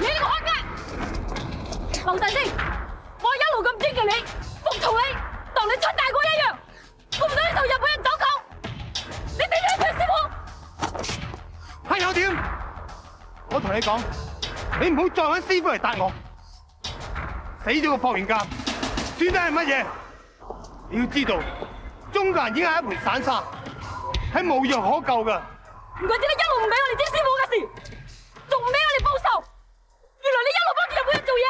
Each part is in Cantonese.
你呢個漢奸！劉大師，我一路咁尊敬你，服從你，當你親大哥一樣，估唔到呢度日本人走狗，你點樣對師傅？係又點？我同你講，你唔好再揾師傅嚟答我。死咗個霍元甲，算得係乜嘢？你要知道，中國人已經係一盤散沙，係無藥可救噶。唔怪之你一路唔俾我哋知師傅嘅事，仲唔俾我哋報仇？原來你一路幫住日本人做嘢。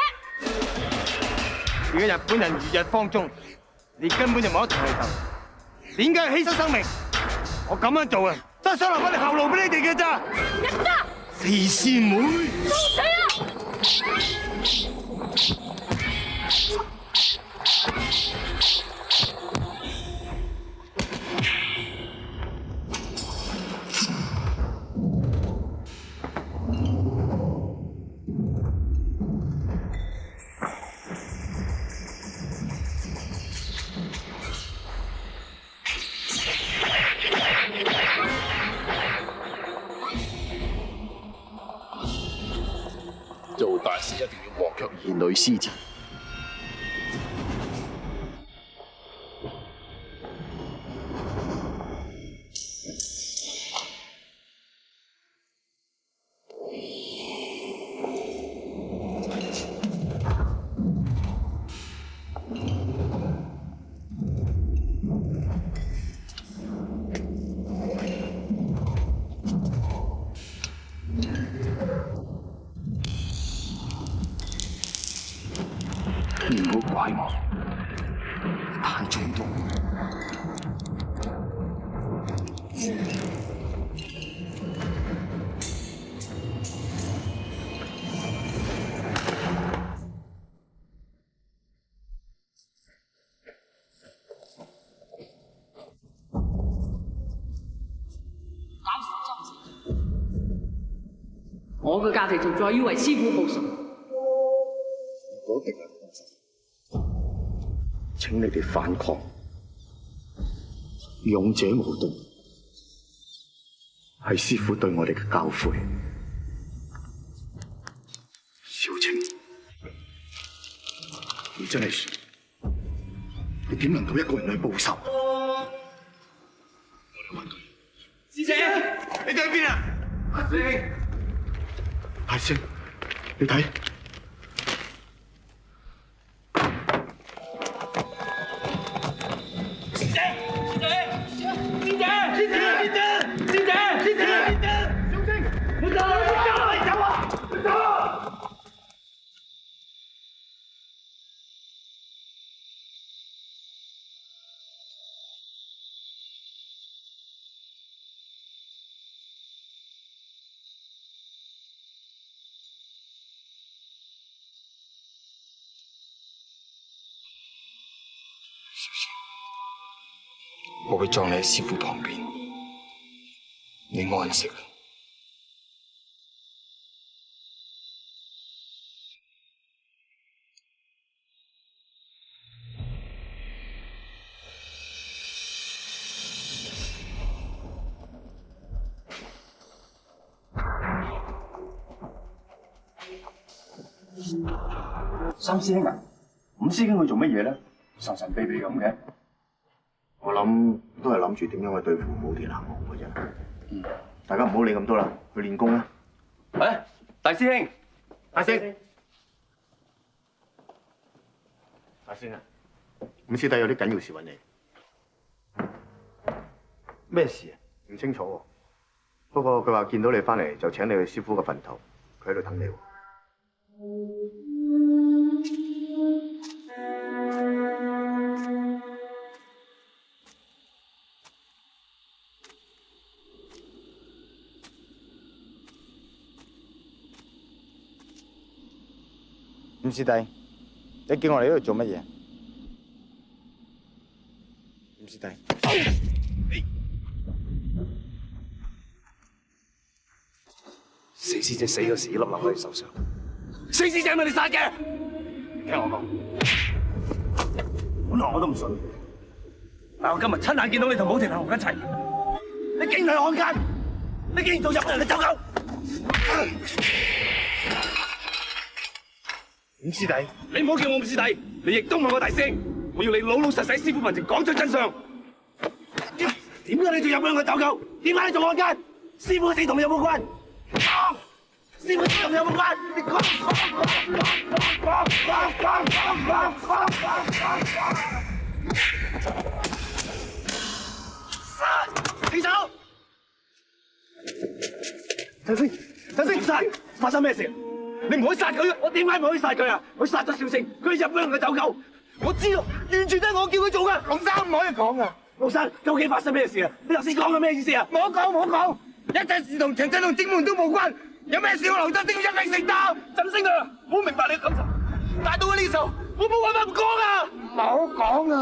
而家日本人如日方中，你根本就冇得同佢鬥。點解要犧牲生命？我咁樣做啊，都係想留翻條後路俾你哋嘅咋。人渣！四師妹，到死啊！做大事一定要黃卻兒女思前。唔好怪我，太衝動。我嘅價值就在於為師傅報仇。如果敵人放手，請你哋反抗，勇者無動，係師傅對我哋嘅教誨。小青，你真係傻，你點能夠一個人去報仇？我哋揾佢。師姐，你哋去邊啊？師兄，大師，你睇。我會葬你喺師傅旁邊，你安息啦。三師兄啊，五師兄去做乜嘢咧？神神秘秘咁嘅。我諗都係諗住點樣去對付武田行雄嘅啫。大家唔好理咁多啦，去練功啦。喂，大師兄，大師，大師啊，五師弟有啲緊要事揾你。咩事啊？唔清楚喎，不過佢話見到你翻嚟就請你去師傅嘅墳頭，佢喺度等你喎。五師弟，你叫我嚟呢度做乜嘢？五師弟，四師姐死嗰時，粒粒喺你手上。四師姐係咪你殺嘅？聽我講，本來我都唔信，但我今日親眼見到你同武田行雄一齊，你竟然係漢奸，你竟然做日本人嘅走狗！伍師弟，你唔好叫我伍師弟，你亦都唔係我大師兄。我要你老老實實師傅面前講出真相。點解你仲入去我走狗？點解你做案奸？師傅嘅死同你有冇關？師傅嘅死同你有冇關？你講！起手！陳星，唔殺！發生咩事？你唔可以殺佢！我點解唔可以殺佢啊？佢殺咗小星，佢入咗人嘅走狗。我知道，完全都係我叫佢做噶。龍生唔可以講噶。陸生，究竟發生咩事啊？你頭先講嘅咩意思啊？冇講，一切事同長真同正門都冇關。有咩事我劉振星要一力承擔。振星啊，我明白你嘅感受，但到咗呢時候，我冇辦法唔講啊！唔好講啊！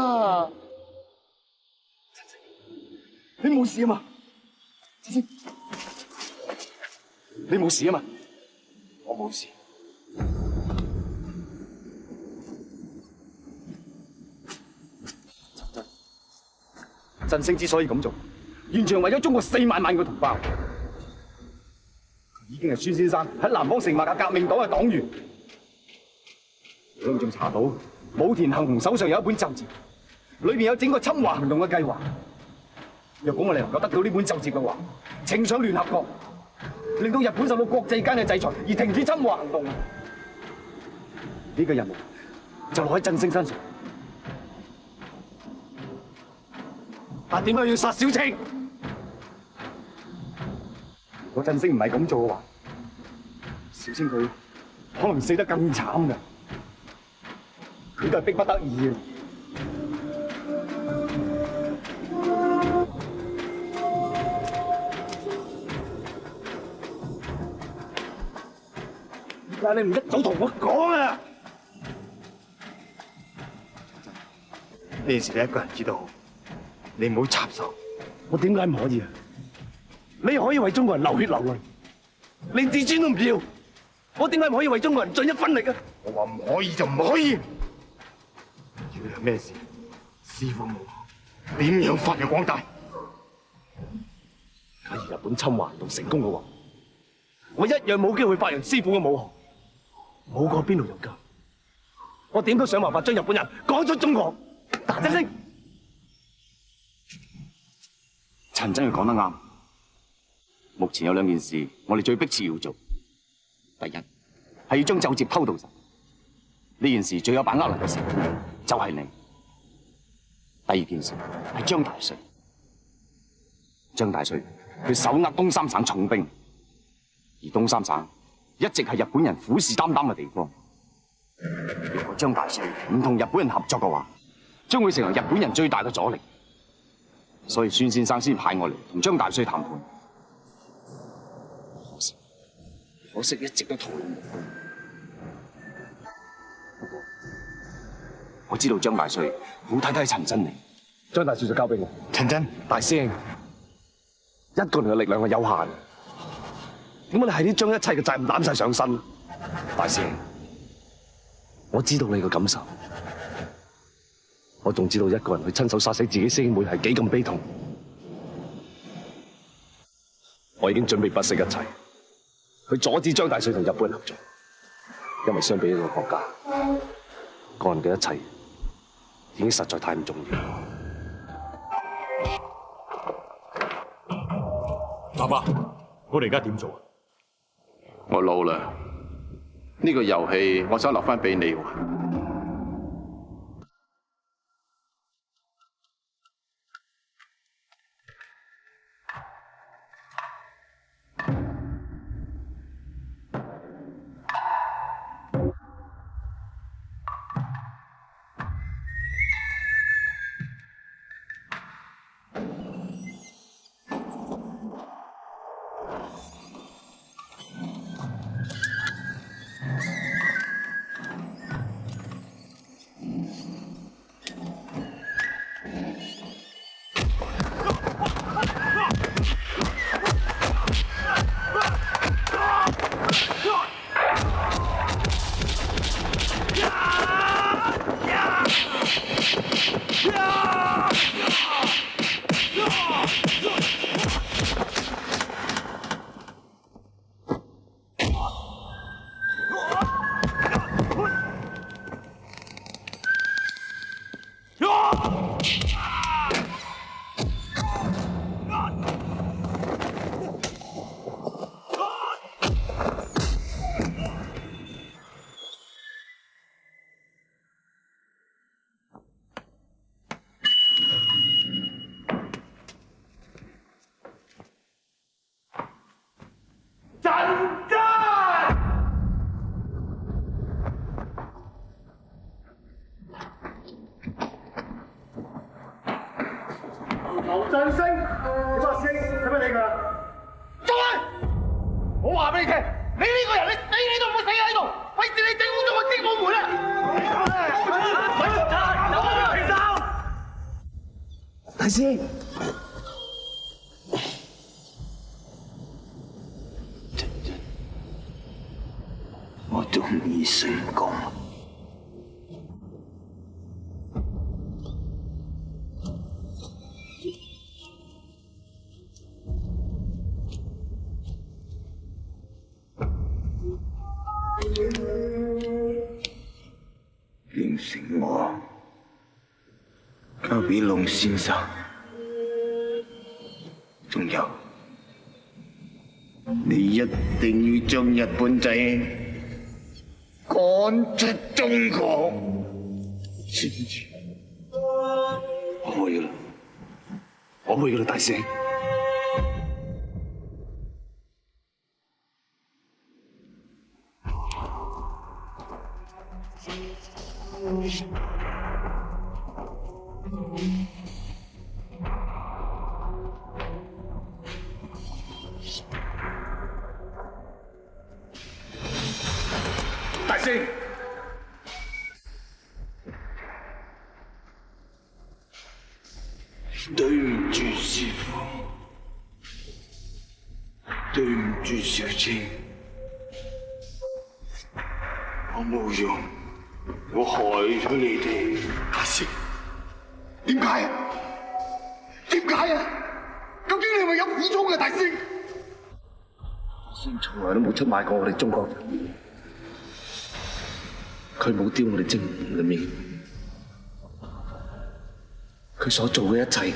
你冇事啊嘛？振星，你冇事啊嘛？我冇事。振星之所以咁做，完全為咗中國4萬萬個同胞。佢已經係孫先生喺南方成立嘅革命黨嘅黨員。我仲查到武田幸雄手上有一本奏摺，裏邊有整個侵華行動嘅計劃。若果我哋能夠得到呢本奏摺嘅話，呈上聯合國，令到日本受到國際間嘅制裁而停止侵華行動，呢個任務就落喺振星身上。但點解要殺小青？如果振星唔係咁做嘅話，小青佢可能死得更慘㗎。佢都係逼不得已嘅。但係你唔一早同我講啊！呢件事你一個人知道好。你唔好插手。我點解唔可以啊？你可以為中國人流血流淚，連自尊都唔要。我點解唔可以為中國人盡一分力啊？我話唔可以就唔可以。如果有咩事，師傅冇點樣發揚光大？假如日本侵華行動成功嘅話，我一樣冇機會發揚師傅嘅武學。冇過邊度有救？我點都想辦法將日本人趕出中國。振星。陳真佢講得啱，目前有2件事，我哋最迫切要做。第一係要將奏摺偷渡實，呢件事最有把握能夠成功，就係你。第2件事係張大帥，張大帥佢手握東三省重兵，而東三省一直係日本人虎視眈眈嘅地方。如果張大帥唔同日本人合作嘅話，將會成為日本人最大嘅阻力。所以孫先生先派我嚟同張大帥談判，可惜一直都徒勞無功。不過我知道張大帥好睇得起陳真你，張大帥就交俾我。陳真，大師兄，一個人嘅力量係有限，點解你係啲將一切嘅責任攬晒上身？大師兄，我知道你嘅感受。我仲知道一個人去親手殺死自己師兄妹係幾咁悲痛，我已經準備不惜一切去阻止張大帥同日本人合作，因為相比呢個國家，個人嘅一切已經實在太唔重要。爸爸，我哋而家點做啊？我老啦，呢個遊戲我想留翻俾你玩。俾你聽，你呢個人你死你都唔好死喺度，費事你整污咗我精武門啊！大師，陳真，我終於成功。應承我，交俾龍先生。仲有，你一定要將日本仔趕出中國。知唔知？我會噶啦，我會噶啦，大師兄。大師，對唔住師父，對唔住小青，我冇用，我害咗你哋。大師，點解啊？點解啊？究竟你係咪有苦衷嘅，大師？先從來都冇出賣過我哋中國人，佢冇丟我哋精武門嘅面，佢所做嘅一切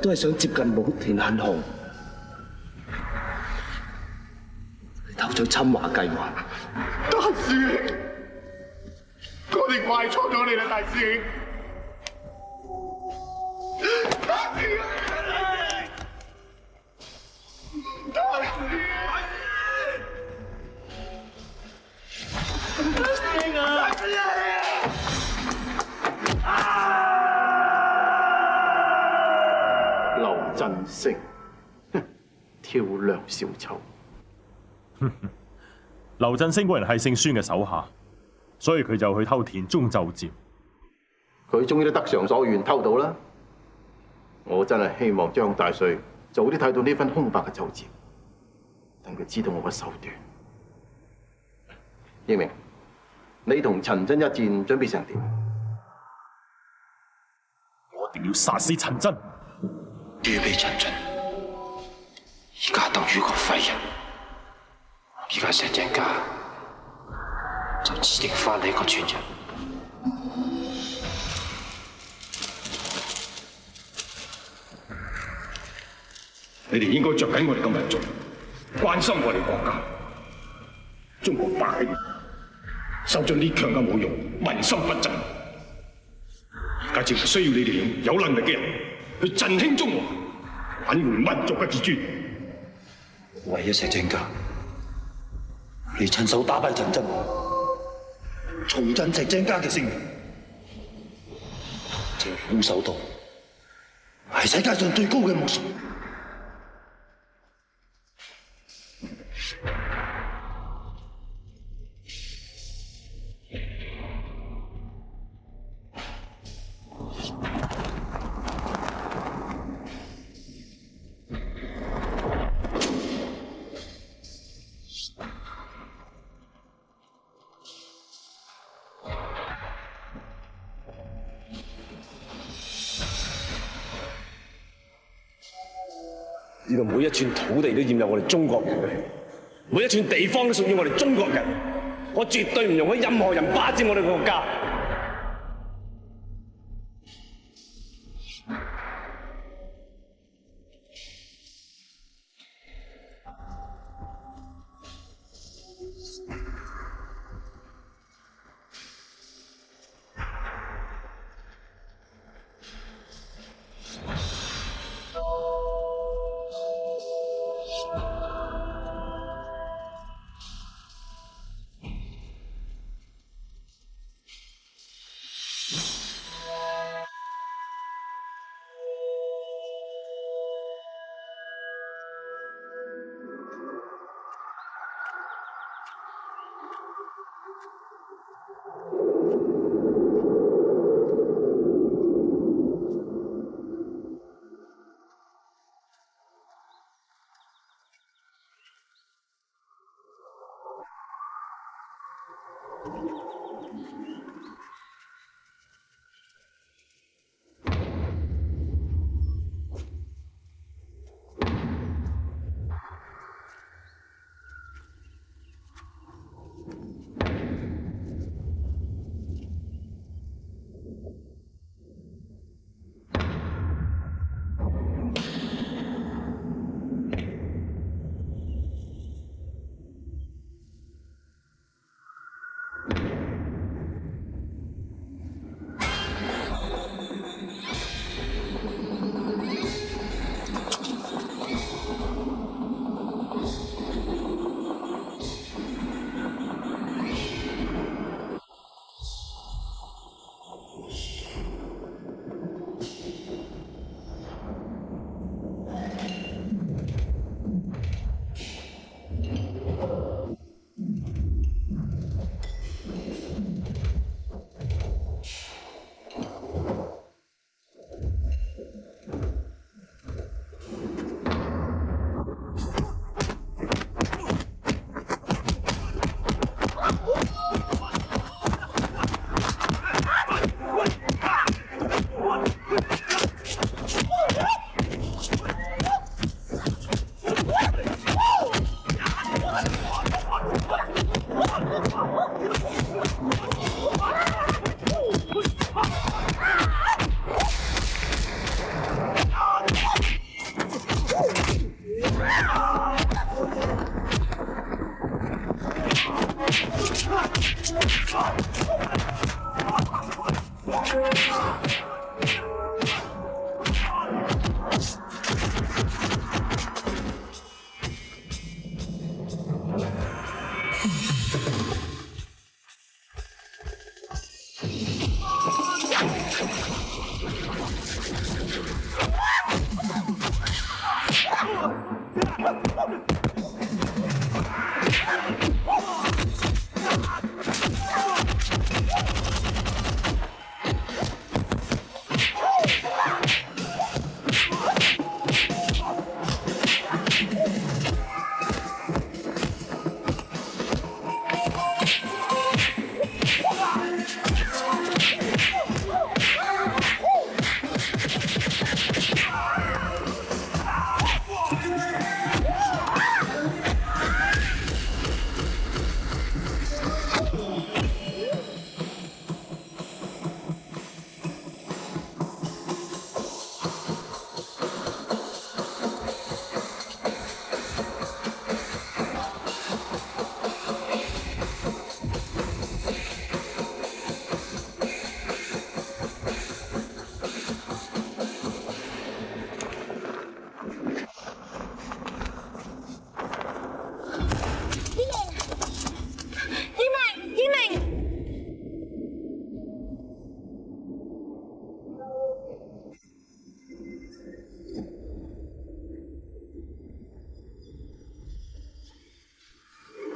都係想接近武田信雄，偷取侵華計劃。大師兄，我哋怪錯咗你啦，大師兄。大師兄，大師兄啊！劉振聲，跳梁小丑。劉振聲嗰人係姓孫嘅手下，所以佢就去偷田中奏摺。佢終於都得償所願，偷到啦！我真係希望張大帥早啲睇到呢份空白嘅奏摺，等佢知道我嘅手段。英明，你同陳真一戰準備成點？我一定要殺死陳真。預備陳真，而家等於個廢人。而家石井家就只剩翻你個傳人。你哋應該着緊我哋嘅民族，關心我哋國家。中國百姓受盡列強嘅侮辱，民心不振。而家正係需要你哋有能力嘅人去振興中華，挽回民族嘅自尊。為咗石井家，你親手打敗陳真，重振石井家嘅聲譽。這空手道係世界上最高嘅武術。呢度每一寸土地都佔有我哋中國人嘅，每一寸地方都屬於我哋中國人。我絕對唔容許任何人霸佔我哋國家。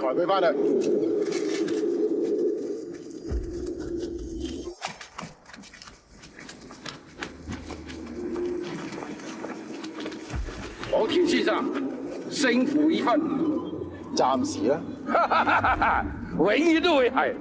抬佢翻嚟。寶田先生，勝負已分，暫時啦。永遠都會係。